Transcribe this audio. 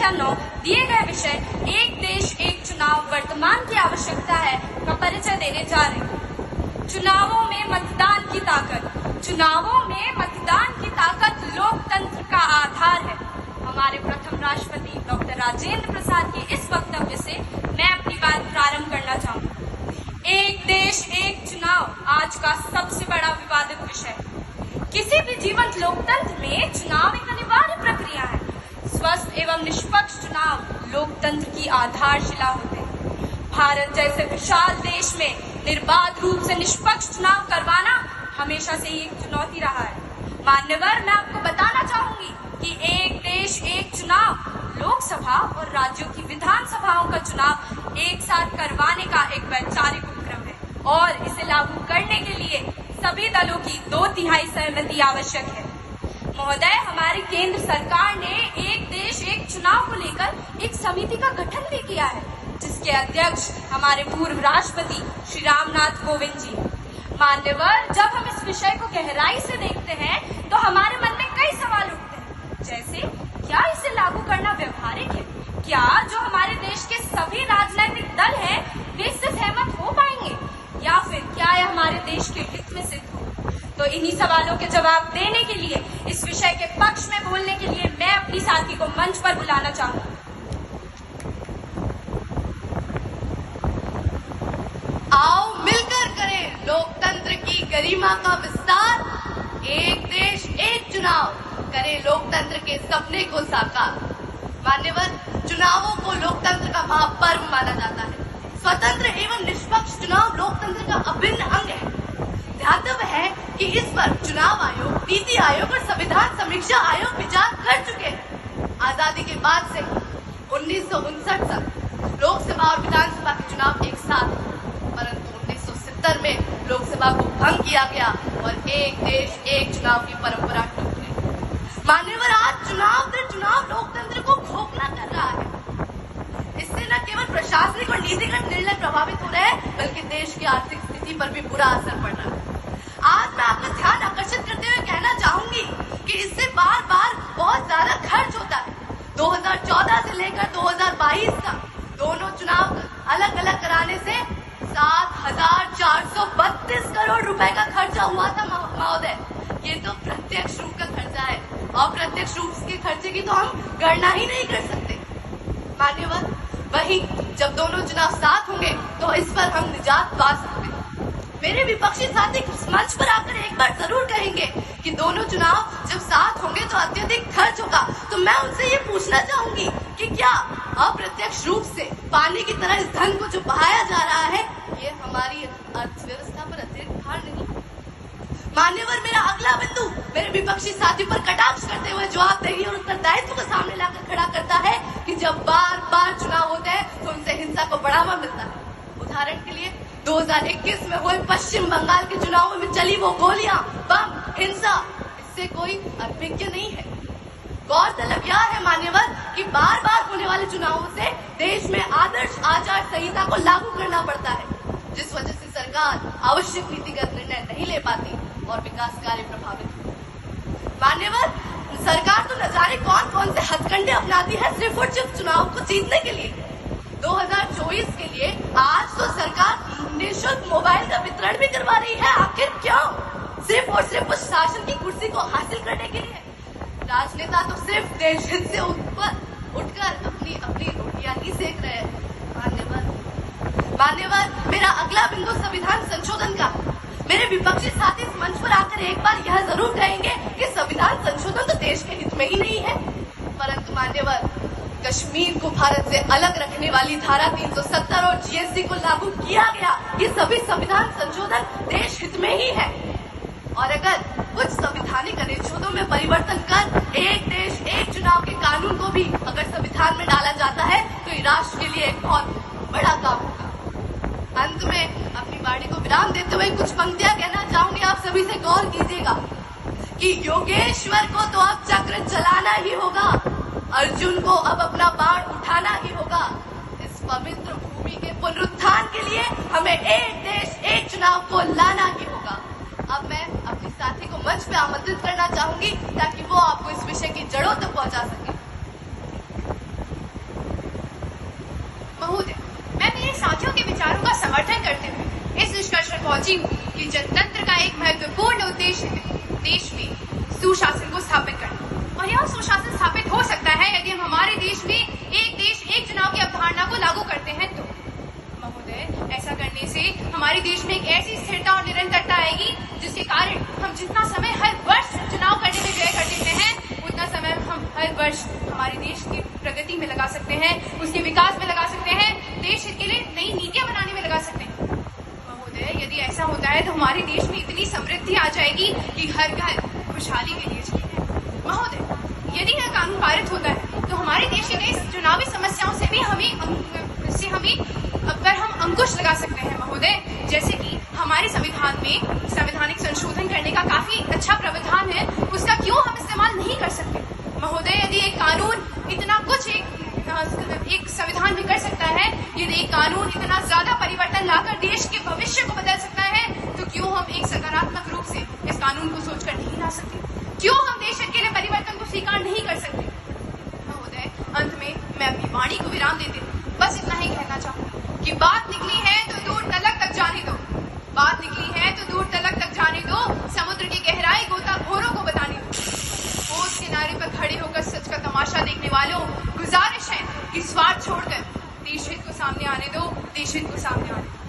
संख्या 9 दिए गए विषय एक देश एक चुनाव वर्तमान की आवश्यकता है का परिचय देने जा रहे हैं। चुनावों में मतदान की ताकत। चुनावों में मतदान की ताकत लोकतंत्र का आधार है। हमारे प्रथम राष्ट्रपति डॉक्टर राजेंद्र प्रसाद के इस वक्तव्य से मैं अपनी बात प्रारंभ करना चाहूंगी। एक देश एक चुनाव आज का सबसे बड़ा विवादित विषय। किसी भी जीवंत लोकतंत्र में चुनाव एक अनिवार्य प्रक्रिया है। स्वस्थ एवं निष्पक्ष चुनाव लोकतंत्र की आधारशिला होते हैं। भारत जैसे विशाल देश में निर्बाध रूप से निष्पक्ष चुनाव करवाना हमेशा से ही एक चुनौती रहा है। मान्यवर, मैं आपको बताना चाहूंगी कि एक देश एक चुनाव लोकसभा और राज्यों की विधानसभाओं का चुनाव एक साथ करवाने का एक वैचारिक उपक्रम है और इसे लागू करने के लिए सभी दलों की 2/3 सहमति आवश्यक है। महोदय, हमारी केंद्र सरकार ने एक देश एक चुनाव को लेकर एक समिति का गठन भी किया है, जिसके अध्यक्ष हमारे पूर्व राष्ट्रपति श्री रामनाथ कोविंद जी। मान्यवर, जब हम इस विषय को गहराई से देखते हैं तो हमारे मन में कई सवाल उठते हैं, जैसे क्या इसे लागू करना व्यवहारिक है? क्या जो हमारे देश के सभी राजनीतिक दल हैं वे इससे सहमत हो पाएंगे, या फिर क्या यह हमारे देश के हित में सिद्ध हो? तो इन्हीं सवालों के जवाब देने के लिए, इस विषय के पक्ष में बोलने के लिए मैं अपनी साथी को मंच पर बुलाना चाहूंगी। आओ मिलकर करें लोकतंत्र की गरिमा का विस्तार। एक देश एक चुनाव करें लोकतंत्र के सपने को साकार। मान्यवर, चुनावों को लोकतंत्र का महापर्व माना जाता है। स्वतंत्र एवं निष्पक्ष चुनाव लोकतंत्र का अभिन्न अंग है। ध्यातव्य है कि इस पर चुनाव आयोग, नीति आयोग और संविधान समीक्षा आयोग विचार कर चुके हैं। आजादी के बाद से 1959 तक लोकसभा और विधानसभा के चुनाव एक साथ, परंतु 1970 में लोकसभा को भंग किया गया और एक देश एक चुनाव की परंपरा टूट गई। मान्यवर, आज चुनाव दर चुनाव लोकतंत्र को खोखला कर रहा है। इससे न केवल प्रशासनिक और नीतिगत निर्णय प्रभावित हो रहे हैं, बल्कि देश की आर्थिक स्थिति पर भी बुरा असर पड़ रहा है। आज मैं आपका ध्यान आकर्षित करते हुए कहना चाहूंगी कि इससे बार बार बहुत ज्यादा खर्च होता है। 2014 से लेकर 2022 तक दोनों चुनाव अलग अलग कराने से 7,432 करोड़ रुपए का खर्चा हुआ था महोदय। ये तो प्रत्यक्ष रूप का खर्चा है। अप्रत्यक्ष रूप के खर्चे की तो हम गणना ही नहीं कर सकते। मान्यवर, वहीं जब दोनों चुनाव साथ होंगे तो इस पर हम निजात पा सकते हैं। मेरे विपक्षी साथी इस मंच पर आकर एक बार जरूर कहेंगे कि दोनों चुनाव जब साथ होंगे तो अत्यधिक खर्च होगा। तो मैं उनसे ये पूछना चाहूंगी कि क्या अप्रत्यक्ष रूप से पानी की तरह इस धन को जो बहाया जा रहा है, ये हमारी अर्थव्यवस्था पर अतिरिक्त भार नहीं? मान्यवर, मेरा अगला बिंदु मेरे विपक्षी साथी पर कटाक्ष करते हुए जवाबदेही और उत्तरदायित्व को सामने लाकर खड़ा करता है कि जब बार बार चुनाव होते हैं तो उनसे हिंसा को बढ़ावा मिलता है। उदाहरण के लिए 2021 में हुए पश्चिम बंगाल के चुनावों में चली वो गोलियां, बम, हिंसा, इससे कोई अनभिज्ञ नहीं है। गौरतलब यह है मान्यवर कि बार बार होने वाले चुनावों से देश में आदर्श आचार संहिता को लागू करना पड़ता है, जिस वजह से सरकार आवश्यक नीतिगत निर्णय नहीं ले पाती और विकास कार्य प्रभावित होते। मान्यवर, सरकार तो न जाने कौन कौन से हथकंडे अपनाती है सिर्फ और सिर्फ चुनाव को जीतने के लिए। 2024 के लिए आज तो सरकार निःशुल्क मोबाइल का वितरण भी करवा रही है। आखिर क्यों? सिर्फ और सिर्फ उस शासन की कुर्सी को हासिल करने के लिए। राजनेता तो सिर्फ देश हित से उठकर अपनी रोटियां ही सेक रहे हैं। मान्यवर, मेरा अगला बिंदु संविधान संशोधन का। मेरे विपक्षी साथी इस मंच पर आकर एक बार यह जरूर कहेंगे कि संविधान संशोधन तो देश के हित में ही नहीं है। परंतु मान्यवर, कश्मीर को भारत से अलग रखने वाली धारा 370 और जीएसटी को लागू किया गया, ये सभी संविधान संशोधन देश हित में ही है। और अगर कुछ संवैधानिक अनुच्छेदों में परिवर्तन कर एक देश एक चुनाव के कानून को भी अगर संविधान में डाला जाता है तो ये राष्ट्र के लिए एक बहुत बड़ा काम होगा। अंत में अपनी वाणी को विराम देते हुए कुछ पंक्तियां कहना चाहूंगी, आप सभी से गौर कीजिएगा कि योगेश्वर को तो अब चक्र चलाना ही होगा, अर्जुन को अब अपना बाण उठाना ही होगा। इस पवित्र भूमि के पुनरुत्थान के लिए हमें एक देश एक चुनाव को लाना ही होगा। अब मैं अपनी साथी को मंच पे आमंत्रित करना चाहूंगी ताकि वो आपको इस विषय की जड़ों तक पहुंचा सके। पहुंची हूँ कि जनतंत्र का एक महत्वपूर्ण उद्देश्य है देश में सुशासन को स्थापित करना। और यह सुशासन स्थापित हो सकता है यदि हम हमारे देश में एक देश एक चुनाव की अवधारणा को लागू करते हैं तो। महोदय, ऐसा करने से हमारे देश में एक ऐसी स्थिरता और निरंतरता आएगी जिसके कारण हम जितना समय हर वर्ष चुनाव करने में व्यय कर देते हैं उतना समय हम हर वर्ष हमारे देश की प्रगति में लगा सकते हैं, उसके विकास में लगा सकते हैं, देश हित के लिए नई नीतियां बनाने में लगा सकते हैं। महोदय, यदि ऐसा होता है तो हमारे देश में इतनी समृद्धि आ जाएगी कि हर घर खुशहाली के लिए जीते। महोदय, यदि यह कानून पारित होता है तो हमारे देश की कई चुनावी समस्याओं से भी हमें हम अंकुश लगा सकते हैं। महोदय, जैसे कि हमारे संविधान में संवैधानिक संशोधन करने का काफी अच्छा प्रावधान है, उसका क्यों हम इस्तेमाल नहीं कर सकते। महोदय, यदि एक कानून इतना कुछ एक संविधान भी कर सकता है, यदि एक कानून इतना ज्यादा परिवर्तन लाकर देश के भविष्य को बदल सकता है, तो क्यों हम एक सकारात्मक रूप से इस कानून को सोचकर नहीं ला सकते? क्यों हम देश के लिए परिवर्तन को स्वीकार नहीं कर सकते? महोदय, अंत में मैं अपनी वाणी को विराम देते हुए बस इतना ही कहना चाहूंगी कि बात निकली है तो दूर तलक तक जाने दो, बात निकली है तो दूर तलक तक जाने दो, समुद्र की गहराई गोताखोरों को बताने दो। ठोस किनारे पर खड़े होकर सच का तमाशा देखने वालों, गुजारिश है कि स्वार्थ छोड़कर देश हित को सामने आने दो, देश हित को सामने आने दो।